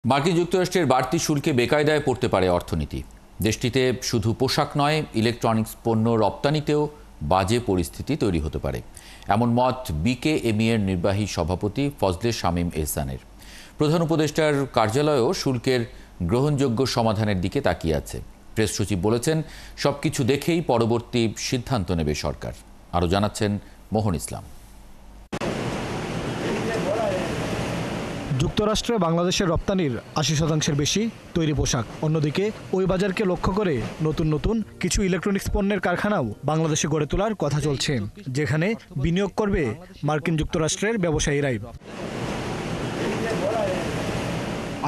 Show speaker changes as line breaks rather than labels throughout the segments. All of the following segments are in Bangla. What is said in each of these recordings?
মার্কিন যুক্তরাষ্ট্রের বাড়তি শুল্কে বেকায়দায় পড়তে পারে অর্থনীতি। দেশটিতে শুধু পোশাক নয়, ইলেকট্রনিক্স পণ্য রপ্তানিতেও বাজে পরিস্থিতি তৈরি হতে পারে, এমন মত বিকেএমই এর নির্বাহী সভাপতি ফজলে শামীম এহসানের। প্রধান উপদেষ্টার কার্যালয়ও শুল্কের গ্রহণযোগ্য সমাধানের দিকে তাকিয়ে আছে। প্রেস সচিব বলেছেন, সবকিছু দেখেই পরবর্তী সিদ্ধান্ত নেবে সরকার। আরও জানাচ্ছেন মোহন ইসলাম।
যুক্তরাষ্ট্রে বাংলাদেশের রপ্তানির ৮০% বেশি তৈরি পোশাক। অন্যদিকে ওই বাজারকে লক্ষ্য করে নতুন নতুন কিছু ইলেকট্রনিক্স পণ্যের কারখানাও বাংলাদেশে গড়ে তোলার কথা চলছে, যেখানে বিনিয়োগ করবে মার্কিন যুক্তরাষ্ট্রের ব্যবসায়ীরাই।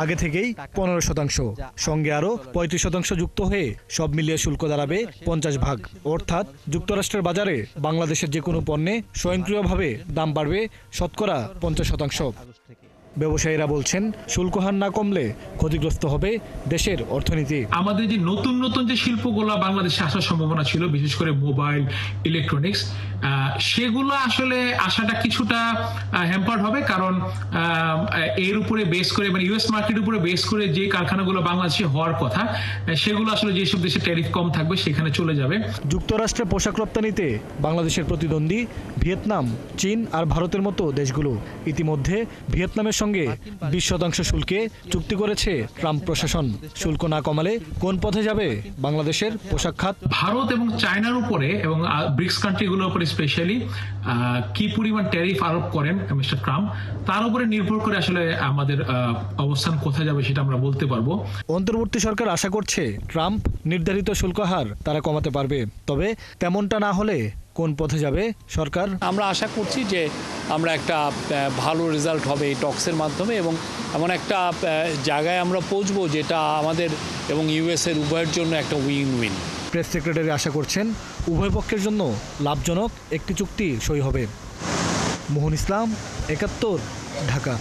আগে থেকেই ১৫%, সঙ্গে আরও ৩৫% যুক্ত হয়ে সব মিলিয়ে শুল্ক দাঁড়াবে ৫০ ভাগ। অর্থাৎ যুক্তরাষ্ট্রের বাজারে বাংলাদেশের যে কোনো পণ্যে স্বয়ংক্রিয়ভাবে দাম বাড়বে শতকরা ৫০%। ব্যবসায়ীরা বলছেন, শুল্ক হার না কমলে ক্ষতিগ্রস্ত হবে দেশের অর্থনীতি।
আমাদের যে নতুন নতুন যে শিল্পগুলো বাংলাদেশে আসার সম্ভাবনা ছিল, বিশেষ করে মোবাইল, ইলেকট্রনিক্স, সেগুলো আসলে আসাটা কিছুটা হ্যাম্পার্ড হবে, কারণ এর উপরে বেস করে মানে ইউএস মার্কেটের উপরে বেস করে যে কারখানাগুলো বাংলাদেশে হওয়ার কথা, সেগুলো আসলে যেসব দেশে ট্যারিফ কম থাকবে সেখানে চলে যাবে।
যুক্তরাষ্ট্রে পোশাক রপ্তানিতে বাংলাদেশের প্রতিদ্বন্দ্বী ভিয়েতনাম, চীন আর ভারতের মতো দেশগুলো। ইতিমধ্যে ভিয়েতনামের সঙ্গে ২০% শুল্কে চুক্তি করেছে ট্রাম্প প্রশাসন। শুল্ক না কমালে কোন পথে যাবে বাংলাদেশের পোশাক খাত?
ভারত এবং চায়নার উপরে এবং ব্রিক্স কান্ট্রিগুলোর উপরে স্পেশালি কি পরিমাণ ট্যারিফ আরোপ করেন মিস্টার ট্রাম্প, তার উপরে নির্ভর করে আসলে আমাদের অবস্থান কোথায় যাবে সেটা আমরা বলতে পারবো।
অন্তর্বর্তী সরকার আশা করছে ট্রাম্প নির্ধারিত শুল্ক হার তারা কমাতে পারবে। তবে তেমনটা না হলে কোন পথে যাবে সরকার?
আমরা আশা করছি যে আমরা একটা ভালো রেজাল্ট হবে এই টক্সের মাধ্যমে, এবং এমন একটা জায়গায় আমরা পৌঁছবো যেটা আমাদের এবং ইউএসের উভয়ের জন্য একটা উইন উইন।
প্রেস সেক্রেটারি আশা করছেন উভয় পক্ষের জন্য লাভজনক একটি চুক্তি সই হবে। মোহন ইসলাম, ৭১, ঢাকা।